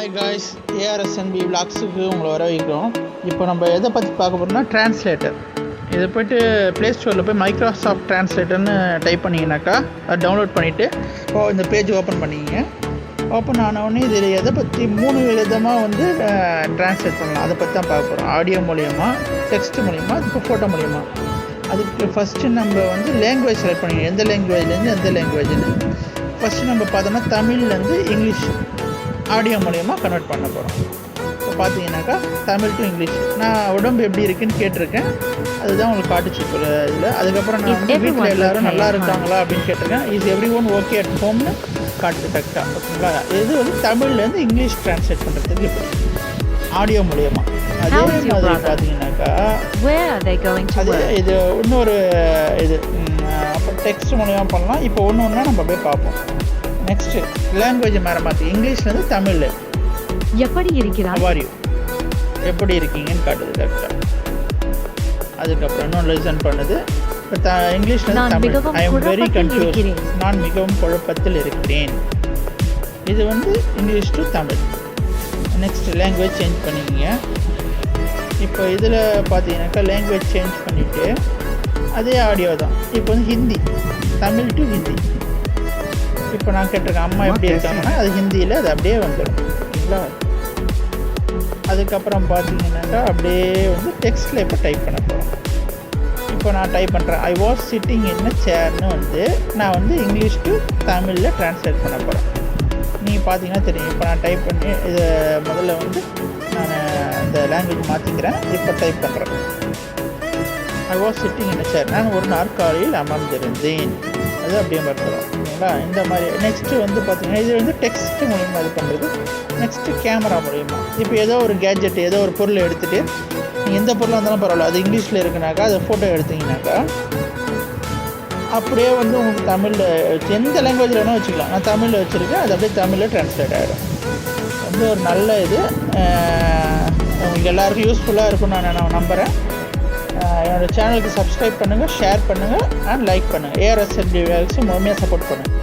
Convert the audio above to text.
Hi guys, ஏஆர்எஸ்என்பி விளாக்ஸுக்கு உங்களை வர வைக்கிறோம். இப்போ நம்ம எதை பற்றி பார்க்க போகிறோம்னா ட்ரான்ஸ்லேட்டர். இதை போய்ட்டு ப்ளே ஸ்டோரில் போய் மைக்ரோசாஃப்ட் ட்ரான்ஸ்லேட்டர்னு டைப் பண்ணிங்கனாக்கா அதை டவுன்லோட் பண்ணிவிட்டு இந்த பேஜ் ஓப்பன் பண்ணிக்கிங்க. ஓப்பன் ஆனவுடனே இதில் எதை பற்றி 3 விதமாக ட்ரான்ஸ்லேட் பண்ணலாம். அதை பற்றி தான் பார்க்க போகிறோம். ஆடியோ மூலிமா, டெக்ஸ்ட் மூலிமா, இப்போ ஃபோட்டோ மூலிமா. அதுக்கு ஃபஸ்ட்டு நம்ம லாங்குவேஜ் செலக்ட் பண்ணிக்கணும். எந்த லாங்குவேஜ்லேருந்து எந்த லாங்குவேஜ்னு ஃபஸ்ட்டு நம்ம பார்த்தோம்னா தமிழ்லேருந்து இங்கிலீஷ் ஆடியோ மூலயமா கன்வெர்ட் பண்ண போகிறோம். இப்போ பார்த்தீங்கன்னாக்கா தமிழ் டு இங்கிலீஷ். நான் உடம்பு எப்படி இருக்குன்னு கேட்டிருக்கேன், அதுதான் உங்களுக்கு காட்டுச்சு இப்போ இதில். அதுக்கப்புறம் நான் வீட்டில் எல்லோரும் நல்லா இருக்காங்களா அப்படின்னு கேட்டிருக்கேன். Is everyone okay at ஹோம்னு காட்டுது கரெக்டாக. ஓகேங்களா? இது தமிழ்லேருந்து இங்கிலீஷ் ட்ரான்ஸ்லேட் பண்ணுறதுக்கு இப்போ ஆடியோ மூலயமா. அதே மாதிரி பார்த்தீங்கன்னாக்கா அது இது இன்னொரு இது அப்புறம் டெக்ஸ்ட் மூலயமா பண்ணலாம். இப்போ ஒன்று ஒன்றா நம்ம போய் பார்ப்போம். நெக்ஸ்ட்டு லாங்குவேஜ் மாற்றி இங்கிலீஷ்லேருந்து தமிழ் எப்படி இருக்கிறார், எப்படி இருக்கீங்கன்னு காட்டுது கரெக்டாக. அதுக்கப்புறம் இன்னும் லிசன் பண்ணுது. இப்போ இங்கிலீஷ்லேருந்து Tamil. I am very confuse, நான் மிகவும் குழப்பத்தில் இருக்கிறேன். இது English to Tamil. Next language change பண்ணிக்கிங்க. இப்போ இதில் பார்த்தீங்கன்னாக்கா லாங்குவேஜ் சேஞ்ச் பண்ணிவிட்டு அதே ஆடியோ தான். இப்போ ஹிந்தி, தமிழ் டு ஹிந்தி. இப்போ நான் கேட்டிருக்கேன் அம்மா எப்படி இருக்காங்கன்னா அது ஹிந்தியில் அது அப்படியே வந்துடும். ஓகேங்களா? அதுக்கப்புறம் பார்த்தீங்கன்னாக்கா அப்படியே டெக்ஸ்ட்டில் இப்போ டைப் பண்ண போகிறோம். இப்போ நான் டைப் பண்ணுறேன். ஐ வாஸ் சிட்டிங் இன் சேர்னு நான் இங்கிலீஷ் டு தமிழில் ட்ரான்ஸ்லேட் பண்ண போகிறேன். நீங்கள் பார்த்தீங்கன்னா தெரியும். இப்போ நான் டைப் பண்ணி இதை முதல்ல நான் இந்த லாங்குவேஜ் மாற்றிக்கிறேன். இப்போ டைப் பண்ணுறேன். ஐ வாஸ் சிட்டிங் இன் சேர், நான் ஒரு நாற்காலியில் அமர்ந்திருந்தேன். அது அப்படியே பார்த்துக்கலாம். ஓகேங்களா? இந்த மாதிரி நெக்ஸ்ட்டு பார்த்தீங்கன்னா இது டெக்ஸ்ட் மூலிமா இது பண்ணுறது. நெக்ஸ்ட்டு கேமரா மூலிமா. இப்போ ஏதோ ஒரு கேட்ஜெட், ஏதோ ஒரு பொருளை எடுத்துகிட்டு நீங்கள் எந்த பொருளாக இருந்தாலும் பரவாயில்ல, அது இங்கிலீஷில் இருக்குனாக்கா அதை ஃபோட்டோ எடுத்தீங்கன்னாக்கா அப்படியே உங்களுக்கு தமிழில் எந்த லாங்குவேஜில் வேணால் வச்சுக்கலாம். நான் தமிழில் வச்சுருக்கேன், அது அப்படியே தமிழில் ட்ரான்ஸ்லேட் ஆகிடும். ஒரு நல்ல இது உங்களுக்கு எல்லாருக்கும் யூஸ்ஃபுல்லாக இருக்கும்னு நான் நம்புகிறேன். என்னோடய சேனலுக்கு சப்ஸ்கிரைப் பண்ணுங்கள், ஷேர் பண்ணுங்கள் அண்ட் லைக் பண்ணுங்கள். ஏஆர்எஸ்என்பி வேலைக்கு முழுமையாக சப்போர்ட் பண்ணுங்கள்.